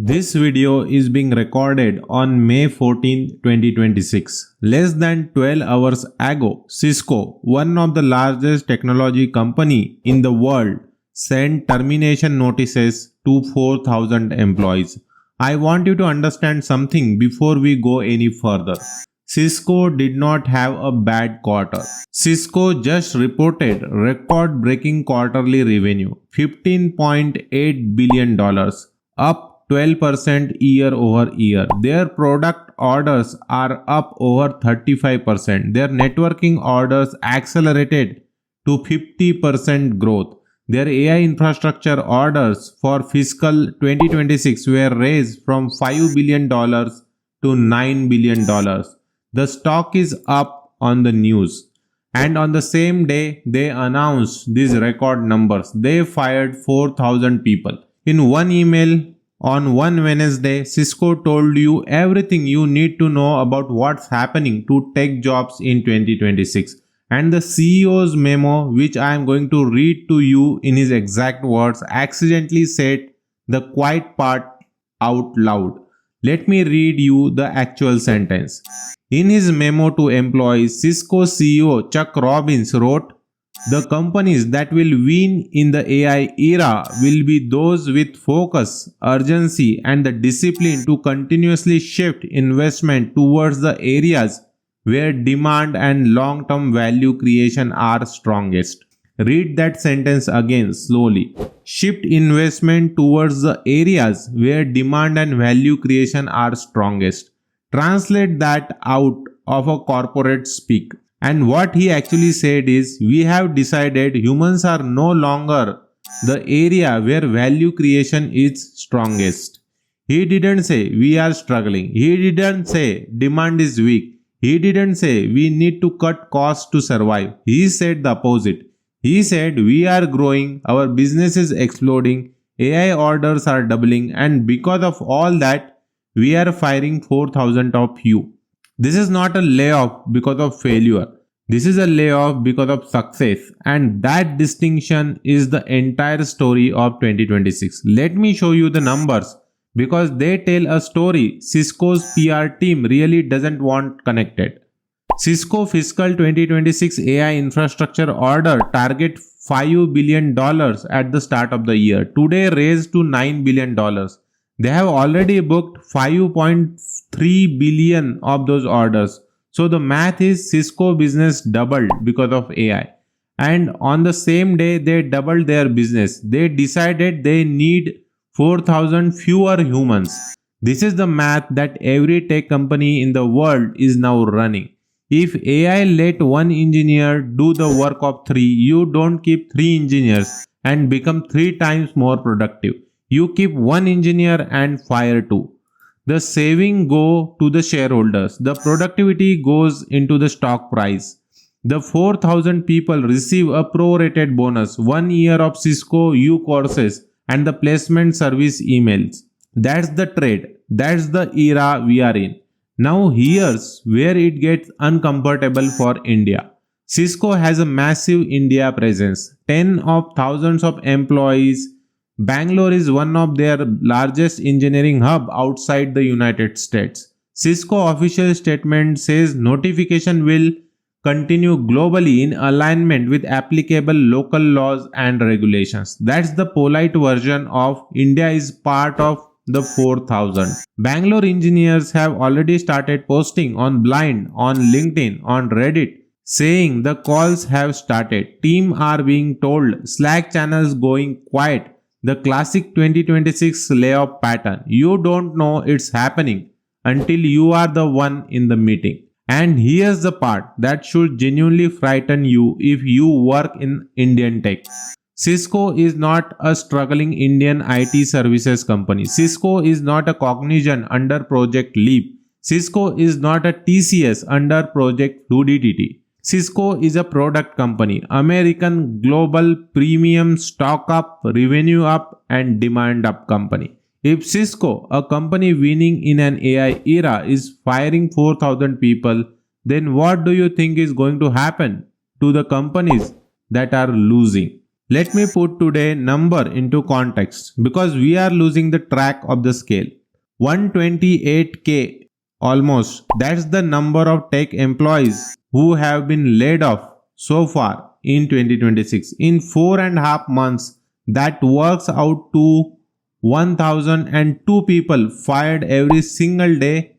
This video is being recorded on May 14, 2026. Less than 12 hours ago, Cisco, one of the largest technology company in the world, sent termination notices to 4,000 employees. I want you to understand something before we go any further. Cisco did not have a bad quarter. Cisco just reported record-breaking quarterly revenue, $15.8 billion, up 12% year over year. Their product orders are up over 35%. Their networking orders accelerated to 50% growth. Their AI infrastructure orders for fiscal 2026 were raised from $5 billion to $9 billion. The stock is up on the news. And on the same day, they announced these record numbers. They fired 4,000 people. In one email, on one Wednesday, Cisco told you everything you need to know about what's happening to tech jobs in 2026. And the CEO's memo, which I am going to read to you in his exact words, accidentally said the quiet part out loud. Let me read you the actual sentence. In his memo to employees, Cisco CEO Chuck Robbins wrote, "The companies that will win in the AI era will be those with focus, urgency, and the discipline to continuously shift investment towards the areas where demand and long-term value creation are strongest." Read that sentence again slowly. Shift investment towards the areas where demand and value creation are strongest. Translate that out of a corporate speak. And what he actually said is, we have decided humans are no longer the area where value creation is strongest. He didn't say we are struggling. He didn't say demand is weak. He didn't say we need to cut costs to survive. He said the opposite. He said we are growing, our business is exploding, AI orders are doubling, and because of all that, we are firing 4,000 of you. This is not a layoff because of failure. This is a layoff because of success, and that distinction is the entire story of 2026. Let me show you the numbers because they tell a story Cisco's PR team really doesn't want connected. Cisco fiscal 2026 AI infrastructure order target $5 billion at the start of the year. Today raised to $9 billion. They have already booked 5.3 billion of those orders. So the math is Cisco business doubled because of AI. And on the same day they doubled their business. They decided they need 4,000 fewer humans. This is the math that every tech company in the world is now running. If AI let one engineer do the work of 3, you don't keep 3 engineers and become 3 times more productive. You keep 1 engineer and fire 2. The saving go to the shareholders. The productivity goes into the stock price. The 4,000 people receive a prorated bonus, 1 year of Cisco U courses and the placement service emails. That's the trade. That's the era we are in. Now here's where it gets uncomfortable for India. Cisco has a massive India presence. 10 of thousands of employees. Bangalore is one of their largest engineering hub outside the United States. Cisco official statement says notification will continue globally in alignment with applicable local laws and regulations. That's the polite version of India is part of the 4,000. Bangalore engineers have already started posting on Blind, on LinkedIn, on Reddit, saying the calls have started. Team are being told, Slack channels going quiet. The classic 2026 layoff pattern. You don't know it's happening until you are the one in the meeting. And here's the part that should genuinely frighten you if you work in Indian tech. Cisco is not a struggling Indian IT services company. Cisco is not a Cognizant under Project Leap. Cisco is not a TCS under Project Fluidity. Cisco is a product company, American global premium stock up, revenue up and demand up company. If Cisco, a company winning in an AI era, is firing 4,000 people, then what do you think is going to happen to the companies that are losing? Let me put today's number into context because we are losing the track of the scale. 128k almost. That's the number of tech employees who have been laid off so far in 2026. In 4.5 months, that works out to 1002 people fired every single day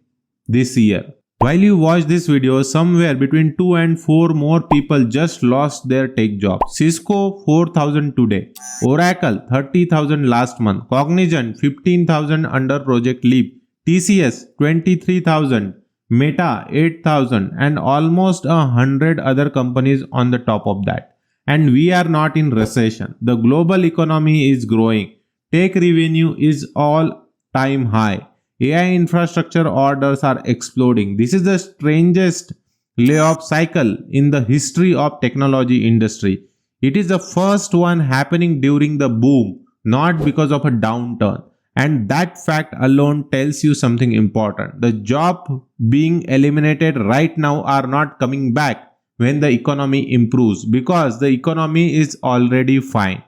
this year. While you watch this video, somewhere between 2 and 4 more people just lost their tech jobs. Cisco 4,000 today, Oracle 30,000 last month, Cognizant 15,000 under Project Leap, TCS 23,000, Meta 8,000 and almost 100 other companies on the top of that. And we are not in recession. The global economy is growing. Tech revenue is all time high. AI infrastructure orders are exploding. This is the strangest layoff cycle in the history of technology industry. It is the first one happening during the boom, not because of a downturn. And that fact alone tells you something important. The jobs being eliminated right now are not coming back when the economy improves because the economy is already fine.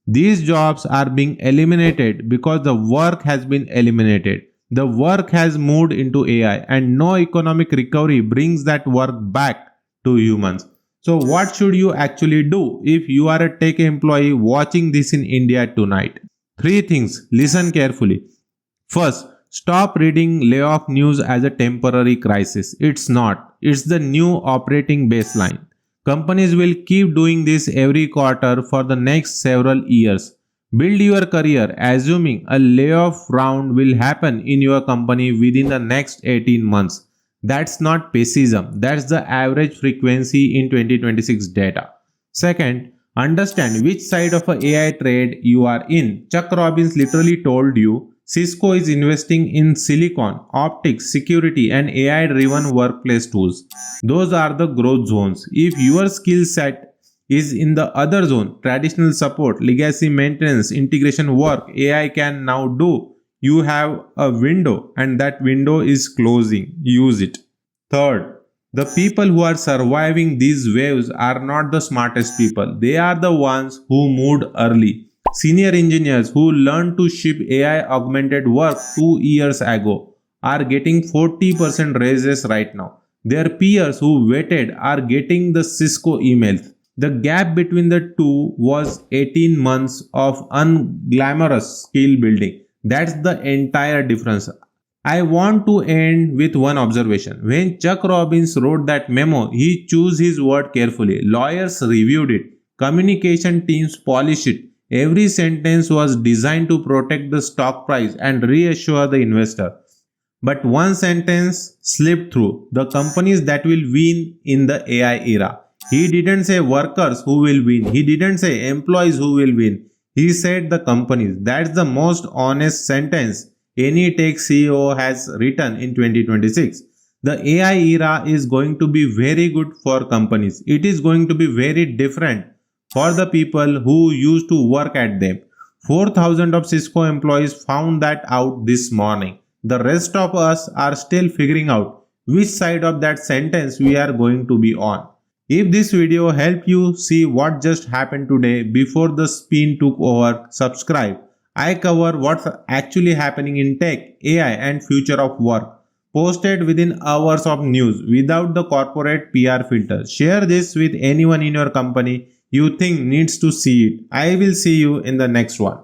These jobs are being eliminated because the work has been eliminated. The work has moved into AI and no economic recovery brings that work back to humans. So what should you actually do if you are a tech employee watching this in India tonight? 3 things. Listen carefully. First, stop reading layoff news as a temporary crisis. It's not. It's the new operating baseline. Companies will keep doing this every quarter for the next several years. Build your career assuming a layoff round will happen in your company within the next 18 months. That's not pessimism. That's the average frequency in 2026 data. Second, understand which side of a AI trade you are in. Chuck Robbins literally told you Cisco is investing in silicon, optics, security and AI-driven workplace tools. Those are the growth zones. If your skill set is in the other zone, traditional support, legacy maintenance, integration work, AI can now do. You have a window and that window is closing. Use it. Third, the people who are surviving these waves are not the smartest people. They are the ones who moved early. Senior engineers who learned to ship AI augmented work 2 years ago are getting 40% raises right now. Their peers who waited are getting the Cisco emails. The gap between the two was 18 months of unglamorous skill building. That's the entire difference. I want to end with one observation. When Chuck Robbins wrote that memo, he chose his word carefully. Lawyers reviewed it. Communication teams polished it. Every sentence was designed to protect the stock price and reassure the investor. But one sentence slipped through. The companies that will win in the AI era. He didn't say workers who will win. He didn't say employees who will win. He said the companies. That's the most honest sentence any tech CEO has written in 2026. The AI era is going to be very good for companies. It is going to be very different for the people who used to work at them. 4,000 of Cisco employees found that out this morning. The rest of us are still figuring out which side of that sentence we are going to be on. If this video helped you see what just happened today before the spin took over, subscribe. I cover what's actually happening in tech, AI and future of work. Posted within hours of news without the corporate PR filter. Share this with anyone in your company you think needs to see it. I will see you in the next one.